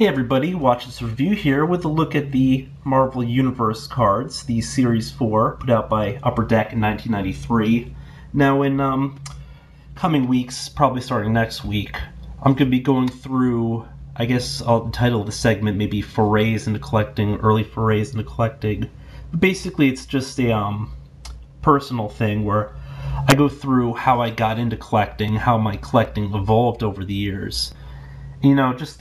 Hey everybody, watch this review here with a look at the Marvel Universe cards, the Series 4, put out by Upper Deck in 1993. Now in coming weeks, probably starting next week, I'm going to be going through, I guess I'll title the segment maybe Forays into Collecting, Early Forays into Collecting. But basically it's just a personal thing where I go through how I got into collecting, how my collecting evolved over the years. You know, just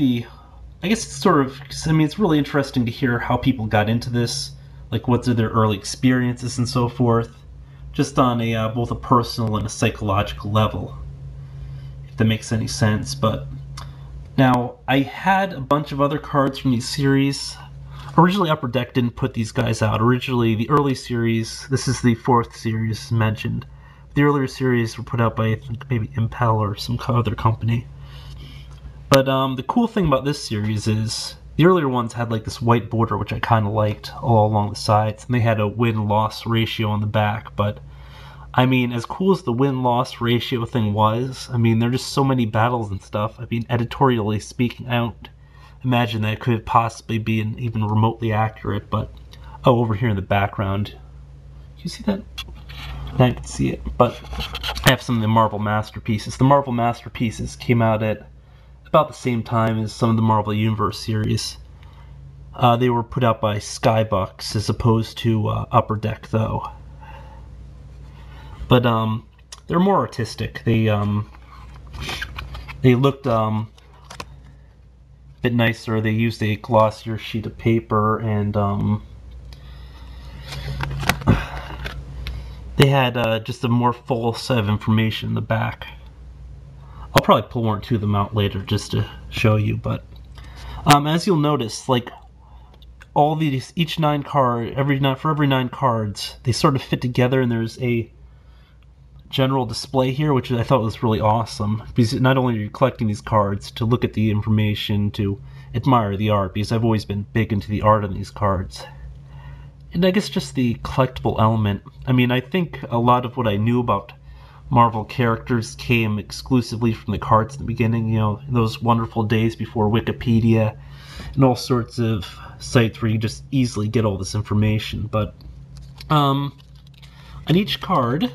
I guess it's sort of, it's really interesting to hear how people got into this, like what's their early experiences and so forth, just on a both a personal and a psychological level, if that makes any sense. But now, I had a bunch of other cards from these series. Originally, Upper Deck didn't put these guys out. Originally, the early series, this is the 4th series mentioned. The earlier series were put out by, I think, maybe Impel or some other company. But the cool thing about this series is the earlier ones had like this white border, which I kind of liked, all along the sides, and they had a win-loss ratio on the back. But I mean, as cool as the win-loss ratio thing was, I mean, there are just so many battles and stuff. I mean, editorially speaking, I don't imagine that it could possibly be even remotely accurate. But over here in the background, can you see that? I can see it. But I have some of the Marvel Masterpieces. The Marvel Masterpieces came out at about the same time as some of the Marvel Universe series. They were put out by Skybox as opposed to Upper Deck, though. But they're more artistic. They looked a bit nicer. They used a glossier sheet of paper, and they had just a more full set of information in the back. I'll probably pull one or two of them out later just to show you, but as you'll notice, like all these, for every 9 cards, they sort of fit together, and there's a general display here, which I thought was really awesome, because not only are you collecting these cards to look at the information, to admire the art, because I've always been big into the art on these cards, and I guess just the collectible element. I mean, I think a lot of what I knew about Marvel characters came exclusively from the cards in the beginning, you know, in those wonderful days before Wikipedia and all sorts of sites where you just easily get all this information. But on each card,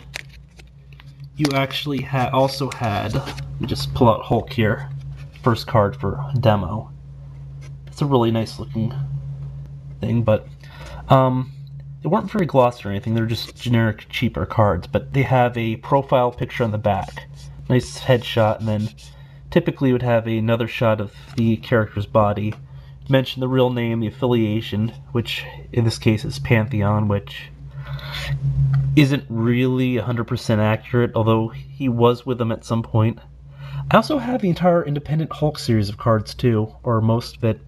you actually also had, let me just pull out Hulk here, first card for a demo. It's a really nice looking thing, but they weren't very glossy or anything. They're just generic, cheaper cards, but they have a profile picture on the back, nice headshot, and then typically would have another shot of the character's body, mention the real name, the affiliation, which in this case is Pantheon, which isn't really 100% accurate, although he was with them at some point. I also have the entire Independent Hulk series of cards too, or most of it.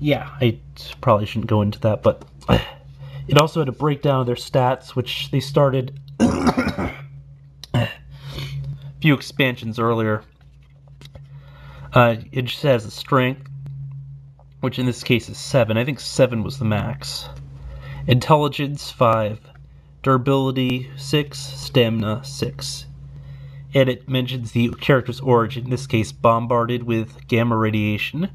Yeah, I probably shouldn't go into that, but it also had a breakdown of their stats, which they started a few expansions earlier. It just has a strength, which in this case is 7. I think 7 was the max. Intelligence 5, durability 6, stamina 6. And it mentions the character's origin, in this case bombarded with gamma radiation,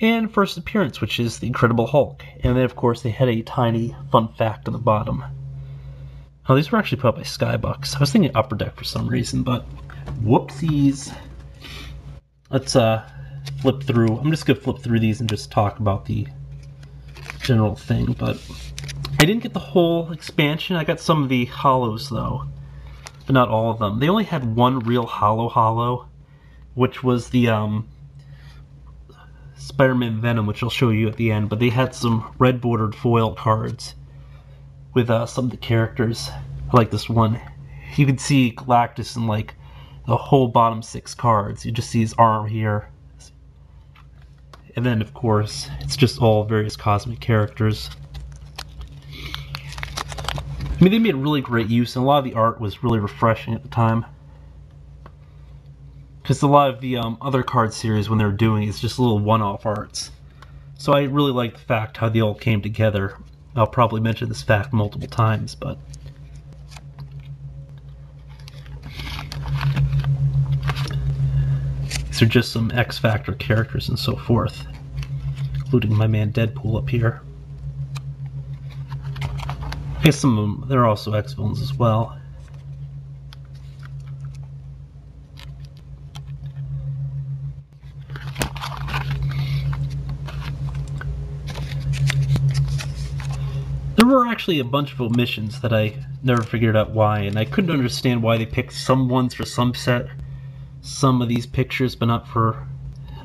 and first appearance, which is the Incredible Hulk. And then, of course, they had a tiny fun fact on the bottom. Oh, these were actually put up by Skybox. I was thinking Upper Deck for some reason, but whoopsies. Let's flip through. I'm just going to flip through these and just talk about the general thing, but I didn't get the whole expansion. I got some of the hollows, though, but not all of them. They only had one real hollow, which was the Spider-Man Venom, which I'll show you at the end, but they had some red bordered foil cards with some of the characters. I like this one. You can see Galactus in like the whole bottom 6 cards. You just see his arm here. And then, of course, it's just all various cosmic characters. I mean, they made really great use, and a lot of the art was really refreshing at the time. Because a lot of the other card series, when they were doing, it's just little one-off arts. So I really like the fact how they all came together. I'll probably mention this fact multiple times, but These are just some X Factor characters and so forth, including my man Deadpool up here. I guess some of them, they're also X-villains as well. There were actually a bunch of omissions that I never figured out why, and I couldn't understand why they picked some ones for some of these pictures, but not for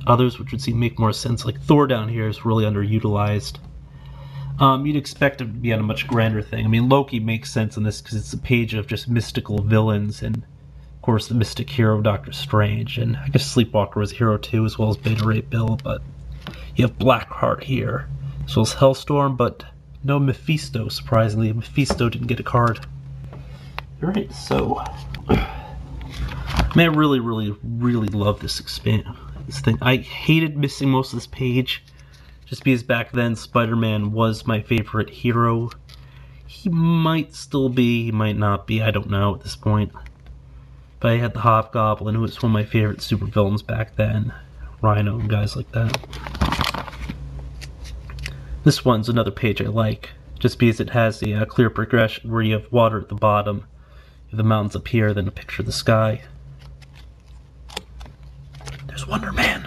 others, which would seem to make more sense. Like Thor down here is really underutilized. You'd expect him to be on a much grander thing. I mean, Loki makes sense in this because it's a page of just mystical villains, and of course the mystic hero Doctor Strange, and I guess Sleepwalker was a hero too, as well as Beta Ray Bill. But you have Blackheart here, as well as Hellstorm, but no Mephisto, surprisingly. Mephisto didn't get a card. Alright, so man, I really love this thing. I hated missing most of this page, just because back then Spider-Man was my favorite hero. He might still be, he might not be, I don't know at this point. But I had the Hobgoblin, who was one of my favorite supervillains back then. Rhino and guys like that. This one's another page I like, just because it has a clear progression where you have water at the bottom, you have the mountains up here, then a picture of the sky. There's Wonder Man.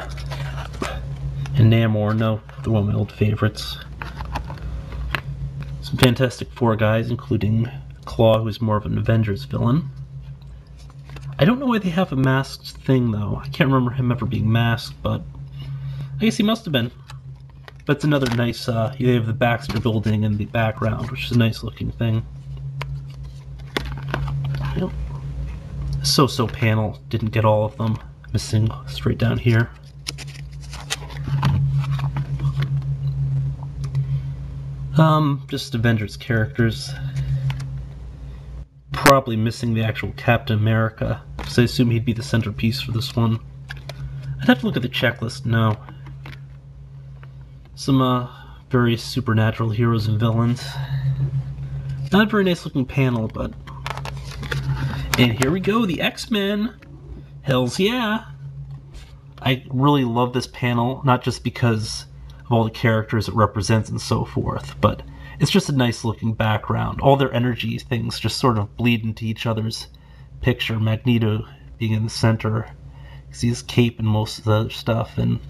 And Namor, no, they're one of my old favorites. Some Fantastic Four guys, including Claw, who's more of an Avengers villain. I don't know why they have a masked thing, though. I can't remember him ever being masked, but I guess he must have been. But it's another nice, you have the Baxter building in the background, which is a nice looking thing. Yep. So-so panel, didn't get all of them. Missing straight down here. Just Avengers characters. Probably missing the actual Captain America, because I assume he'd be the centerpiece for this one. I'd have to look at the checklist now. Some various supernatural heroes and villains. Not a very nice looking panel, but... And here we go, the X-Men! Hells yeah! I really love this panel, not just because of all the characters it represents and so forth, but it's just a nice looking background. All their energy things just sort of bleed into each other's picture. Magneto being in the center, because he's cape and most of the other stuff, and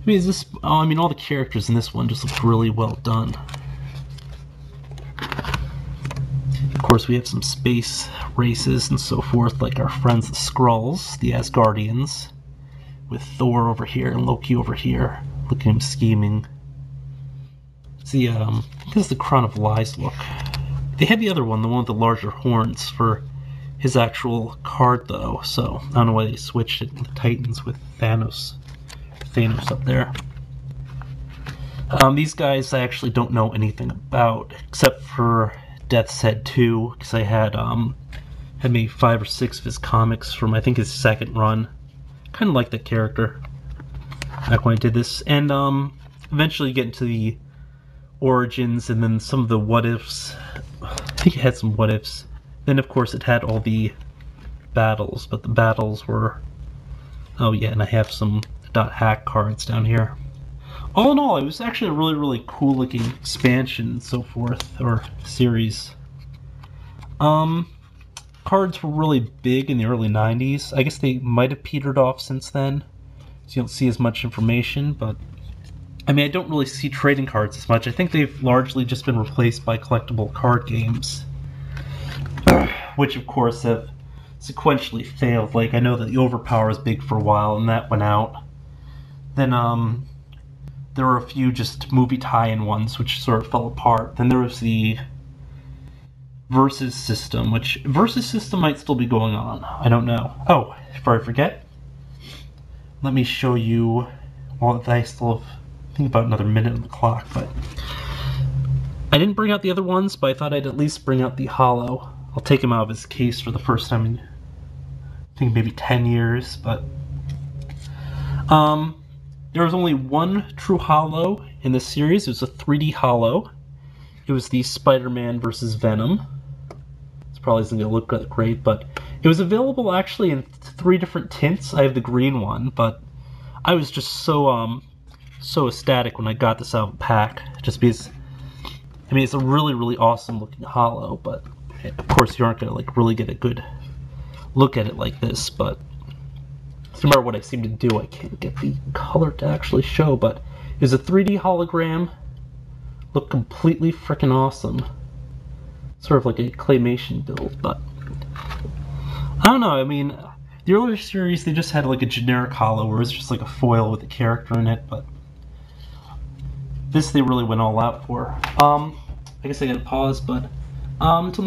I mean, all the characters in this one just look really well done. Of course, we have some space races and so forth, like our friends the Skrulls, the Asgardians, with Thor over here and Loki over here. Look at him scheming. See, this is the Crown of Lies look. They had the other one, the one with the larger horns, for his actual card, though, so I don't know why they switched it in the Titans with Thanos up there. These guys I actually don't know anything about, except for Death's Head 2, because I had maybe 5 or 6 of his comics from, I think, his second run. Kind of like that character back when I did this. And eventually you get into the origins and then some of the what-ifs. I think it had some what-ifs. Then, of course, it had all the battles, but the battles were... Oh, yeah, and I have some .hack cards down here. All in all, it was actually a really cool looking expansion and so forth, or series. Cards were really big in the early 90s. I guess they might have petered off since then, so you don't see as much information, but I mean, I don't really see trading cards as much. I think they've largely just been replaced by collectible card games, which of course have sequentially failed. Like, I know that the Overpower was big for a while, and that went out. Then, there were a few just movie tie-in ones, which sort of fell apart. Then there was the Versus system, which Versus system might still be going on. I don't know. Oh, before I forget, let me show you, well, I still have, I think, about another minute on the clock, but I didn't bring out the other ones, but I thought I'd at least bring out the Hollow. I'll take him out of his case for the first time in, I think, maybe 10 years, but there was only one true Hollow in this series. It was a 3D Hollow. It was the Spider-Man versus Venom. It's probably isn't going to look great, but It was available actually in 3 different tints. I have the green one, but I was just so ecstatic when I got this out of the pack. Just because, I mean, it's a really, really awesome looking holo, but of course you aren't gonna like really get a good look at it like this. But no matter what I seem to do, I can't get the color to actually show. But it was a 3D hologram. Looked completely freaking awesome. Sort of like a claymation build, but I don't know. I mean, the earlier series they just had like a generic holo where it was just like a foil with a character in it, but this they really went all out for. I guess I gotta pause, but until